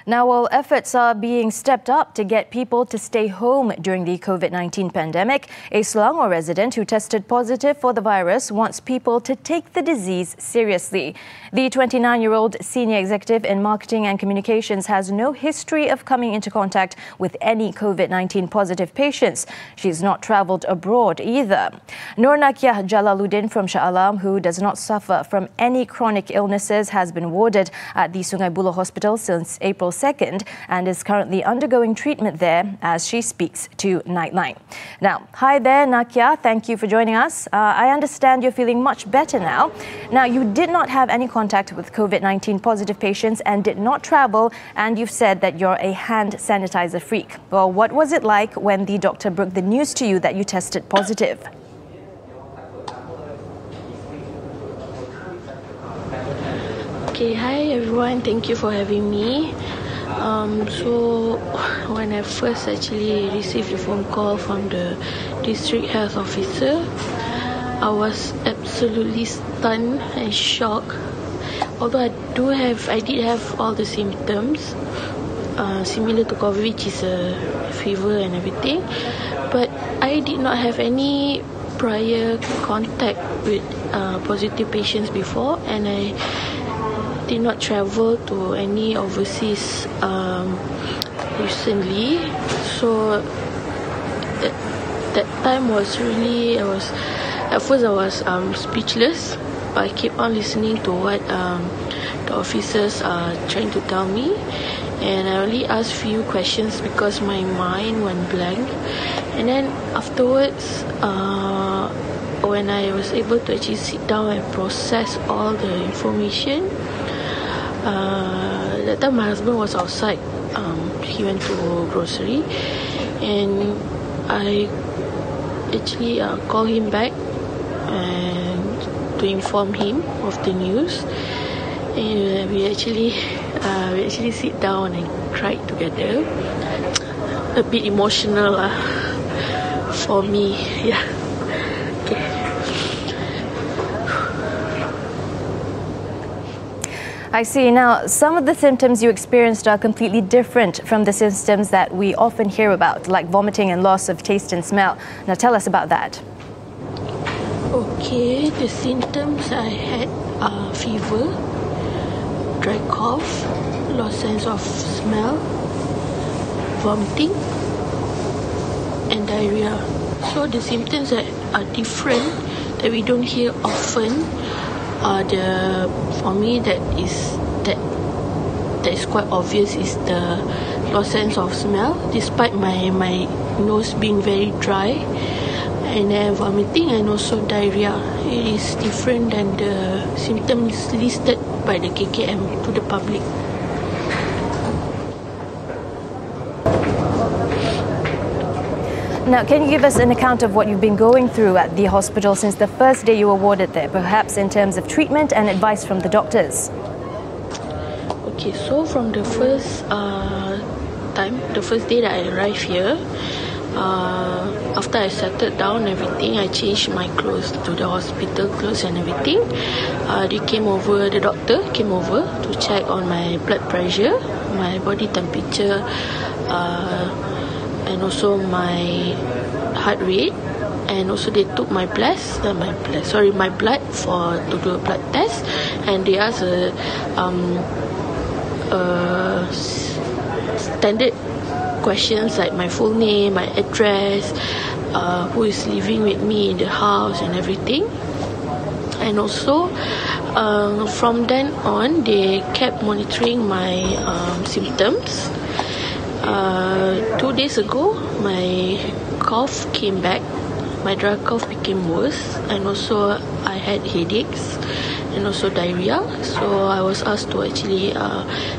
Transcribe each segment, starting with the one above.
Now, while efforts are being stepped up to get people to stay home during the COVID-19 pandemic, a Selangor resident who tested positive for the virus wants people to take the disease seriously. The 29-year-old senior executive in marketing and communications has no history of coming into contact with any COVID-19 positive patients. She's not travelled abroad either. Nur Naqiah Jalaludin from Shah Alam, who does not suffer from any chronic illnesses, has been warded at the Sungai Buloh Hospital since April 2nd and is currently undergoing treatment there as she speaks to Nightline. Now, hi there, Naqiah. Thank you for joining us. I understand you're feeling much better now. Now, you did not have any contact with COVID-19 positive patients and did not travel, and you've said that you're a hand sanitizer freak. Well, what was it like when the doctor broke the news to you that you tested positive? Okay, hi everyone, thank you for having me. So when I first actually received a phone call from the district health officer, I was absolutely stunned and shocked. Although I did have all the symptoms similar to COVID, which is a fever and everything, but I did not have any prior contact with positive patients before, and I did not travel to any overseas recently. So that time was really, at first I was speechless, but I kept on listening to what the officers are trying to tell me, and I only asked few questions because my mind went blank. And then afterwards, when I was able to actually sit down and process all the information, that time my husband was outside. He went to grocery, and I actually called him back and to inform him of the news. And we actually sit down and cried together. A bit emotional for me, yeah. Okay. I see. Now, some of the symptoms you experienced are completely different from the symptoms that we often hear about, like vomiting and loss of taste and smell. Now, tell us about that. Okay, the symptoms I had are fever, dry cough, lost sense of smell, vomiting, and diarrhea. So the symptoms that are different, that we don't hear often, for me that is quite obvious, is the lost sense of smell, despite my nose being very dry, and then vomiting and also diarrhea. It is different than the symptoms listed by the KKM to the public. Now, can you give us an account of what you've been going through at the hospital since the first day you were warded there, perhaps in terms of treatment and advice from the doctors? Okay, so from the first the first day that I arrived here, after I settled down everything, I changed my clothes to the hospital clothes and everything. The doctor came over to check on my blood pressure, my body temperature, and also my heart rate, and also they took my blood to do a blood test, and they asked standard questions like my full name, my address, who is living with me in the house and everything. And also from then on, they kept monitoring my symptoms. 2 days ago, my cough came back. My dry cough became worse, and also I had headaches and also diarrhea. So I was asked to actually,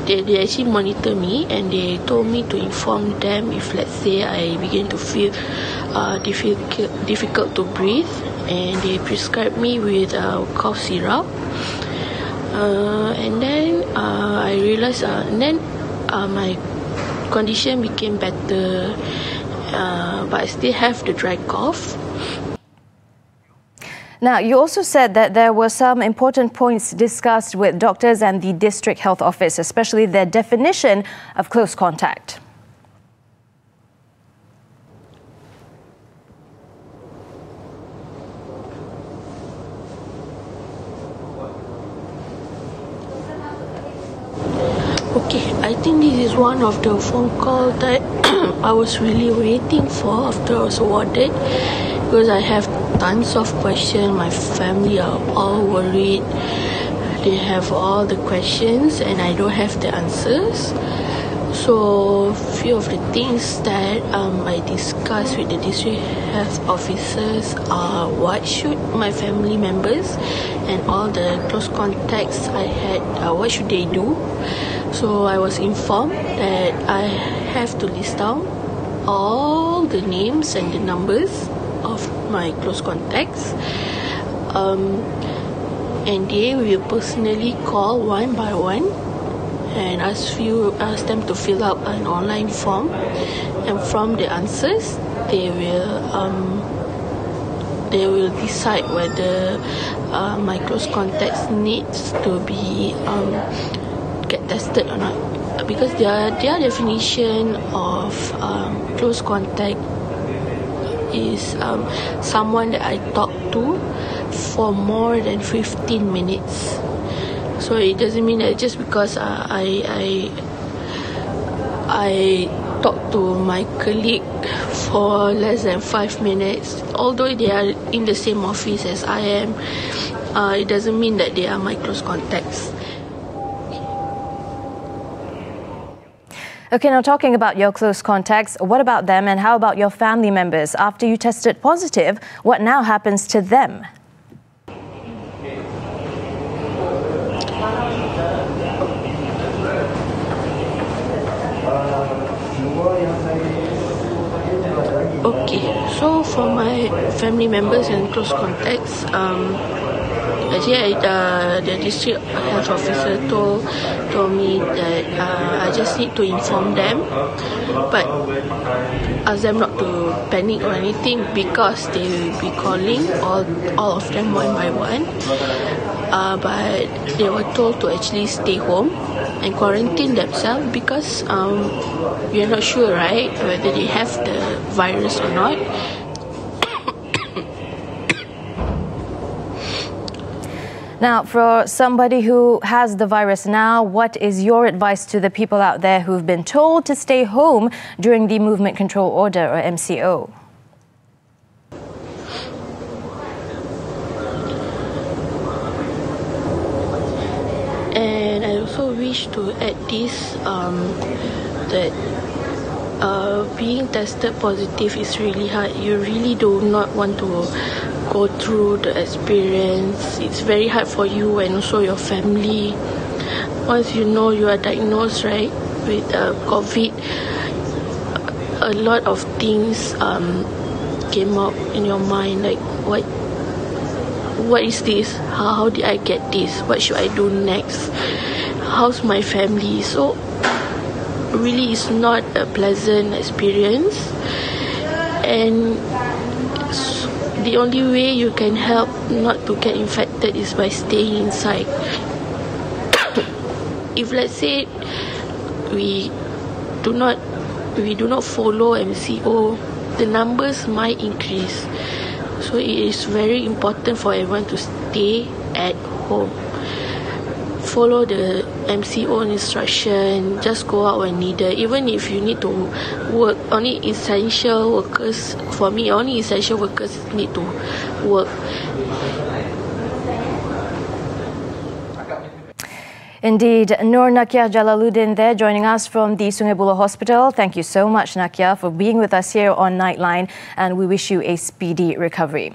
they actually monitor me, and they told me to inform them if, let's say, I begin to feel difficult to breathe, and they prescribed me with cough syrup. And then I realized, my condition became better, but I still have the dry cough. Now, you also said that there were some important points discussed with doctors and the District Health Office, especially their definition of close contact. Okay, I think this is one of the phone calls that I was really waiting for after I was awarded, because I have tons of questions. My family are all worried. They have all the questions and I don't have the answers. So few of the things that I discussed with the district health officers are what should my family members and all the close contacts I had, what should they do? So I was informed that I have to list down all the names and the numbers of my close contacts, and they will personally call one by one and ask them to fill up an online form, and from the answers they will decide whether my close contacts needs to be get tested or not, because their definition of close contact is someone that I talked to for more than 15 minutes. So it doesn't mean that just because I talked to my colleague for less than 5 minutes, although they are in the same office as I am, it doesn't mean that they are my close contacts. Okay, now talking about your close contacts, what about them and how about your family members? After you tested positive, what now happens to them? Okay, so for my family members and close contacts, actually, the district health officer told me that I just need to inform them, but ask them not to panic or anything, because they will be calling all of them one by one. But they were told to actually stay home and quarantine themselves, because we are not sure, right, whether they have the virus or not. Now, for somebody who has the virus now, what is your advice to the people out there who've been told to stay home during the Movement Control Order, or MCO? And I also wish to add this, that being tested positive is really hard. You really do not want to go through the experience. It's very hard for you and also your family. Once you know you are diagnosed, right, with COVID, a lot of things came up in your mind, like what is this? How did I get this? What should I do next? How's my family? So really, it's not a pleasant experience, and the only way you can help not to get infected is by staying inside. If let's say we do not follow MCO, the numbers might increase. So it is very important for everyone to stay at home. Follow the MCO instruction. Just go out when needed. Even if you need to work, only essential workers. For me, only essential workers need to work. Indeed, Nur Naqiah Jalaludin there joining us from the Sungai Buloh Hospital. Thank you so much, Naqiah, for being with us here on Nightline, and we wish you a speedy recovery.